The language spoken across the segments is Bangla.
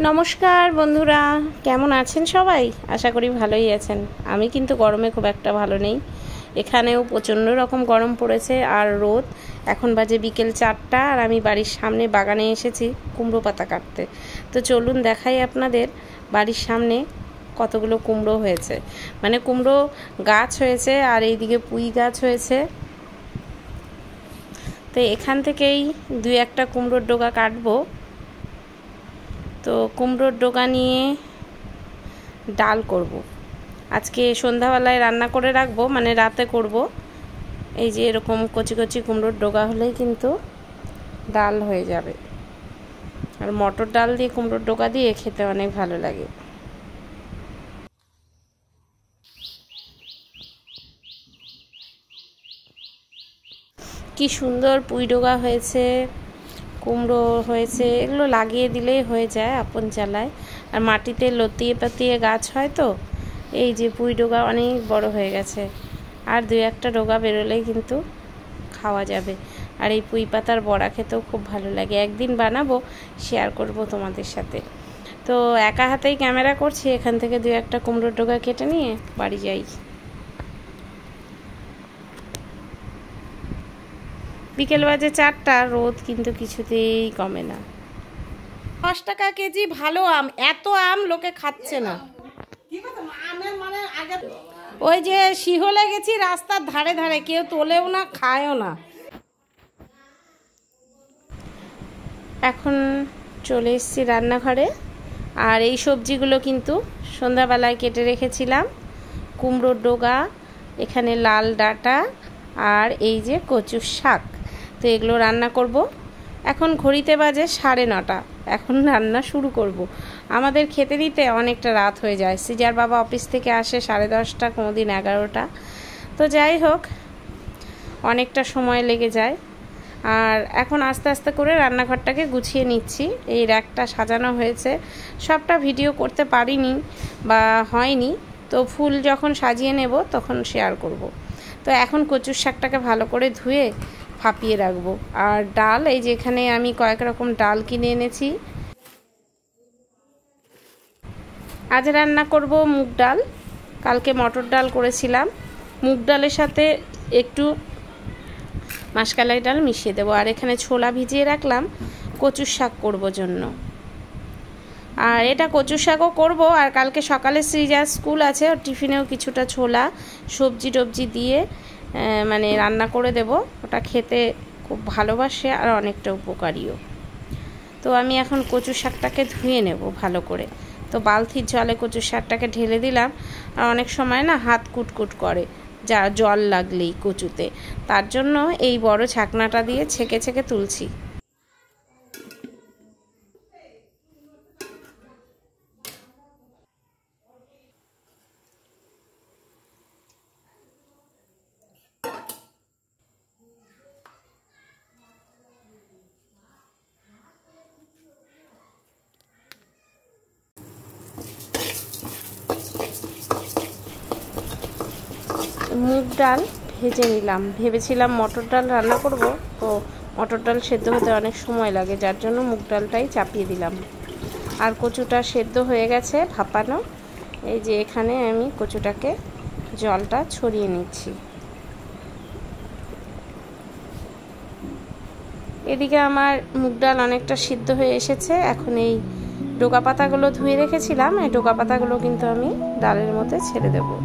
নমস্কার বন্ধুরা, কেমন আছেন সবাই? আশা করি ভালোই আছেন। আমি কিন্তু গরমে খুব একটা ভালো নেই। এখানেও প্রচণ্ড রকম গরম পড়েছে আর রোদ। এখন বাজে বিকেল 4টা আর আমি বাড়ির সামনে বাগানে এসেছি কুমড়ো পাতা কাটতে। তো চলুন দেখাই আপনাদের বাড়ির সামনে কতগুলো কুমড়ো হয়েছে, মানে কুমড়ো গাছ হয়েছে আর এইদিকে পুঁই গাছ হয়েছে। তো এখান থেকেই দুই একটা কুমড়োর ডগা কাটবো। তো কুমড়োর ডগা নিয়ে ডাল করব। আজকে সন্ধ্যাবেলায় রান্না করে রাখবো, মানে রাতে করব। এই যে এরকম কচি কচি কুমড়োর ডগা হলেই কিন্তু ডাল হয়ে যাবে। আর মটর ডাল দিয়ে কুমড়োর ডগা দিয়ে খেতে অনেক ভালো লাগে। কি সুন্দর পুঁই ডগা হয়েছে, কুমড়ো হয়েছে, এগুলো লাগিয়ে দিলেই হয়ে যায় আপন চালায়। আর মাটিতে লতিয়ে পাতিয়ে গাছ হয় তো। এই যে পুঁই ডগা অনেক বড় হয়ে গেছে, আর দুই একটা ডগা বেরোলেই কিন্তু খাওয়া যাবে। আর এই পুঁই পাতার বড়া খেতেও খুব ভালো লাগে। একদিন বানাবো, শেয়ার করব তোমাদের সাথে। তো একা হাতেই ক্যামেরা করছি, এখান থেকে দুই একটা কুমড়োর ডগা কেটে নিয়ে বাড়ি যাই। বিকেল বাজে 4টা, রোদ কিন্তু কিছুতেই কমে না। 10 টাকা কেজি ভালো আম, এত আম লোকে খাচ্ছে না। ওই যে শিহলে গেছি রাস্তার ধারে ধারে, কেউ তোলেও না খায়ও না। এখন চলে এসেছি রান্নাঘরে। আর এই সবজিগুলো কিন্তু সন্ধ্যাবেলায় কেটে রেখেছিলাম। কুমড়োর ডগা, এখানে লাল ডাঁটা, আর এই যে কচুর শাক। তো এগুলো রান্না করব। এখন ঘড়িতে বাজে 9:30। এখন রান্না শুরু করব। আমাদের খেতে দিতে অনেকটা রাত হয়ে যায়। সিজার বাবা অফিস থেকে আসে 10:30, কোনোদিন 11টা। তো যাই হোক, অনেকটা সময় লেগে যায়। আর এখন আস্তে আস্তে করে রান্নাঘরটাকে গুছিয়ে নিচ্ছি। এই র্যাকটা সাজানো হয়েছে, সবটা ভিডিও করতে পারিনি বা হয়নি। তো ফুল যখন সাজিয়ে নেব তখন শেয়ার করব। তো এখন কচুর শাকটাকে ভালো করে ধুয়ে ভাপিয়ে রাখবো। আর ডাল, এই যে এখানে আমি কয়েক রকম ডাল কিনে এনেছি। আজ রান্না করব মুগ ডাল। কালকে মটর ডাল করেছিলাম। মুগ ডালের সাথে একটু মাসকালাই ডাল মিশিয়ে দেবো। আর এখানে ছোলা ভিজিয়ে রাখলাম কচুর শাক করব জন্য। আর এটা কচুর শাকও করব। আর কালকে সকালে সৃজার স্কুল আছে, ওর টিফিনেও কিছুটা ছোলা সবজি টবজি দিয়ে মানে রান্না করে দেব। ওটা খেতে খুব ভালোবাসে আর অনেকটা উপকারীও। তো আমি এখন কচুর শাকটাকে ধুয়ে নেব ভালো করে। তো বালতির জলে কচুর শাকটাকে ঢেলে দিলাম। আর অনেক সময় না হাত কুটকুট করে যা জল লাগলেই কচুতে, তার জন্য এই বড় ছাকনাটা দিয়ে ছেঁকে ছেঁকে তুলছি। মুগ ডাল ভেজে নিলাম। ভেবেছিলাম মটর ডাল রান্না করব, তো মটর ডাল সেদ্ধ হতে অনেক সময় লাগে, যার জন্য মুগ ডালটাই চাপিয়ে দিলাম। আর কচুটা সেদ্ধ হয়ে গেছে, ভাপানো। এই যে এখানে আমি কচুটাকে জলটা ছড়িয়ে নিচ্ছি। এদিকে আমার মুগ ডাল অনেকটা সিদ্ধ হয়ে এসেছে। এখন এই ডগা পাতাগুলো ধুয়ে রেখেছিলাম, এই ডগা পাতাগুলো কিন্তু আমি ডালের মধ্যে ছেড়ে দেবো।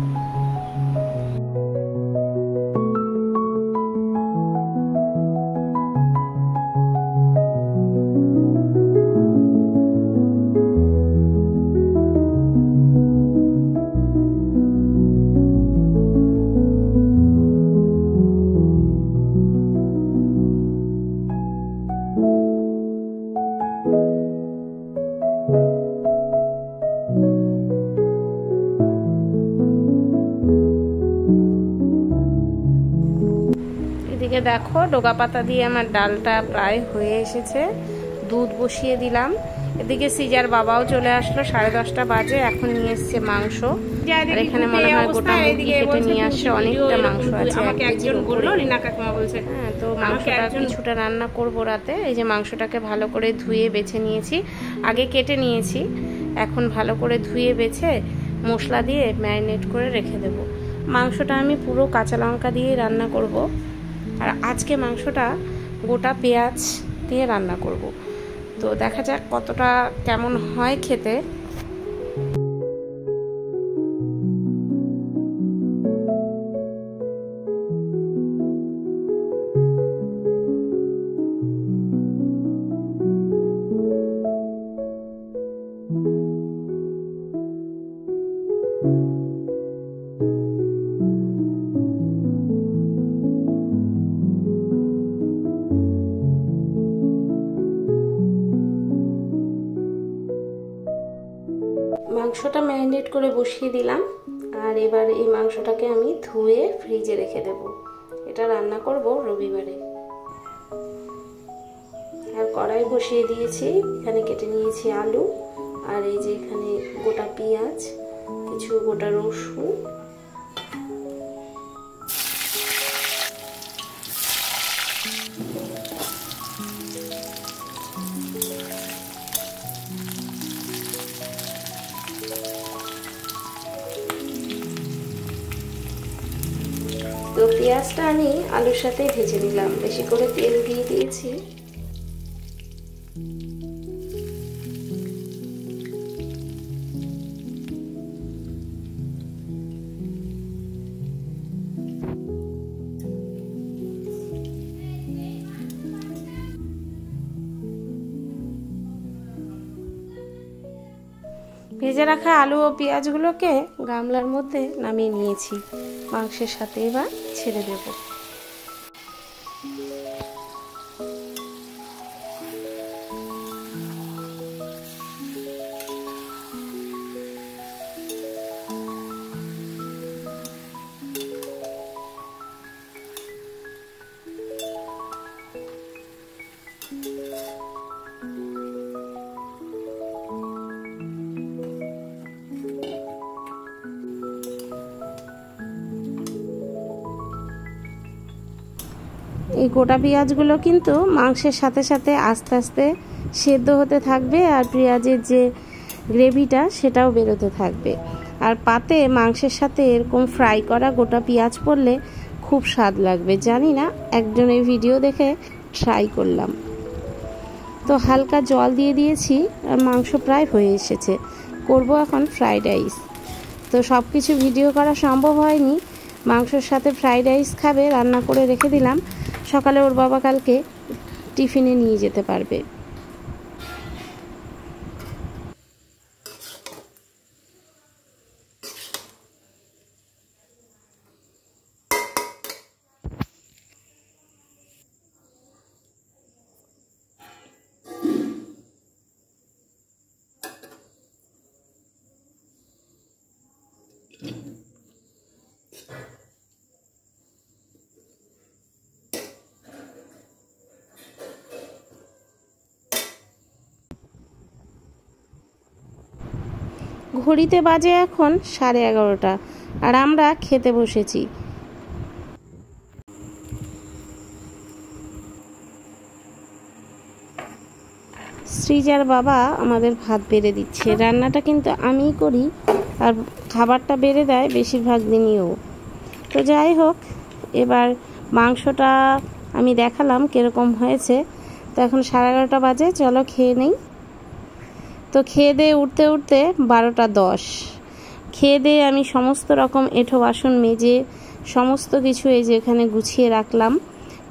এদিকে দেখো ডগা পাতা দিয়ে আমার ডালটা প্রায় হয়ে এসেছে। দুধ বসিয়ে দিলাম। এদিকে সিজার বাবাও চলে আসলো, 10:30 বাজে। এখন নিয়ে এসছে মাংস। আর এখানে মনে হয় গোটা মুরগি কেটে নিয়ে আসছে, অনেকটা মাংস আছে, আমাকে একজন বললো রিনা কাকিমা বলছে। হ্যাঁ, তো মাংসটা কিছুটা রান্না করব রাতে। এই যে মাংসটাকে ভালো করে ধুয়ে বেছে নিয়েছি, আগে কেটে নিয়েছি, এখন ভালো করে ধুয়ে বেছে মশলা দিয়ে ম্যারিনেট করে রেখে দেব। মাংসটা আমি পুরো কাঁচা লঙ্কা দিয়ে রান্না করব, আর আজকে মাংসটা গোটা পেঁয়াজ দিয়ে রান্না করব। তো দেখা যাক কতটা কেমন হয় খেতে। মাংসটা ম্যারিনেট করে বসিয়ে দিলাম, আর এবার এই মাংসটাকে আমি ধুয়ে ফ্রিজে রেখে দেব। এটা রান্না করব রবিবারে। আর কড়াই বসিয়ে দিয়েছি, এখানে কেটে নিয়েছি আলু, আর এই যে এখানে গোটা পেঁয়াজ, কিছু গোটা রসুন, তো পেঁয়াজটা আমি আলুর সাথে ভেজে নিলাম, বেশি করে তেল দিয়ে দিয়েছি। ভেজে রাখা আলু ও পেঁয়াজগুলোকে গামলার মধ্যে নামিয়ে নিয়েছি, মাংসের সাথে এবার ছেড়ে দেব। এই গোটা পেঁয়াজগুলো কিন্তু মাংসের সাথে সাথে আস্তে আস্তে সেদ্ধ হতে থাকবে, আর পেঁয়াজের যে গ্রেভিটা সেটাও বেরোতে থাকবে। আর পাতে মাংসের সাথে এরকম ফ্রাই করা গোটা পেঁয়াজ পড়লে খুব স্বাদ লাগবে। জানি না, একজনের ভিডিও দেখে ট্রাই করলাম। তো হালকা জল দিয়ে দিয়েছি, আর মাংস প্রায় হয়ে এসেছে। করব এখন ফ্রাইড রাইস। তো সব কিছু ভিডিও করা সম্ভব হয়নি। মাংসের সাথে ফ্রাইড রাইস খাবে, রান্না করে রেখে দিলাম, সকালে ওর বাবা কালকে টিফিনে নিয়ে যেতে পারবে। ঘড়িতে বাজে এখন 11:30, আর আমরা খেতে বসেছি। শ্রীজার বাবা আমাদের ভাত বেড়ে দিচ্ছে। রান্নাটা কিন্তু আমিই করি, আর খাবারটা বেড়ে দেয় বেশিরভাগ দিনইও। তো যাই হোক, এবার মাংসটা আমি দেখালাম কীরকম হয়েছে। তো এখন 11:30 বাজে, চলো খেয়ে নেই। তো খেয়ে দিয়ে উঠতে উঠতে 12:10। খেয়ে দিয়ে আমি সমস্ত রকম এঁঠো বাসন মেজে সমস্ত কিছু এই যে এখানে গুছিয়ে রাখলাম।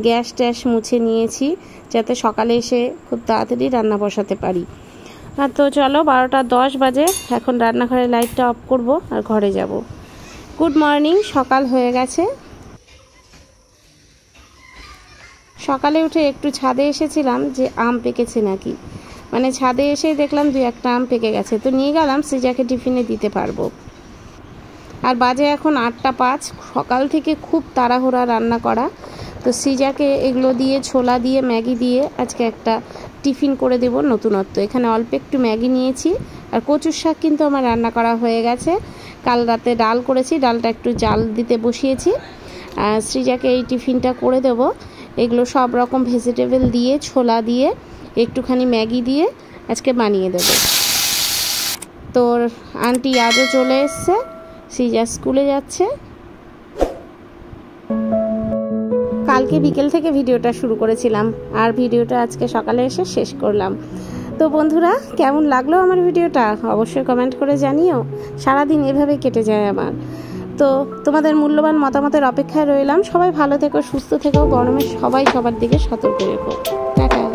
গ্যাস ট্যাস মুছে নিয়েছি, যাতে সকালে এসে খুব তাড়াতাড়ি রান্না বসাতে পারি। আর তো চলো 12:10 বাজে, এখন রান্নাঘরের লাইটটা অফ করব আর ঘরে যাব। গুড মর্নিং, সকাল হয়ে গেছে। সকালে উঠে একটু ছাদে এসেছিলাম যে আম পেকেছে নাকি, মানে ছাদে এসেই দেখলাম 2-1টা আম পেকে গেছে। তো নিয়ে গেলাম, সৃজাকে টিফিনে দিতে পারবো। আর বাজে এখন 8:05। সকাল থেকে খুব তাড়াহুড়া রান্না করা। তো সৃজাকে এগুলো দিয়ে, ছোলা দিয়ে, ম্যাগি দিয়ে আজকে একটা টিফিন করে দেব নতুনত্ব। এখানে অল্প একটু ম্যাগি নিয়েছি, আর কচুর শাক কিন্তু আমার রান্না করা হয়ে গেছে। কাল রাতে ডাল করেছি, ডালটা একটু জাল দিতে বসিয়েছি। সৃজাকে এই টিফিনটা করে দেব। এগুলো সব রকম ভেজিটেবল দিয়ে, ছোলা দিয়ে, একটুখানি ম্যাগি দিয়ে আজকে বানিয়ে দেব। তোর আন্টি আজও চলে এসছে, সৃজা স্কুলে যাচ্ছে। কালকে বিকেল থেকে ভিডিওটা শুরু করেছিলাম, আর ভিডিওটা আজকে সকালে এসে শেষ করলাম। তো বন্ধুরা, কেমন লাগলো আমার ভিডিওটা অবশ্যই কমেন্ট করে জানিও। সারাদিন এভাবে কেটে যায় আমার। তো তোমাদের মূল্যবান মতামতের অপেক্ষায় রইলাম। সবাই ভালো থেকো, সুস্থ থেকো, গরমে সবাই সবার দিকে সতর্ক রেখো। টাটা।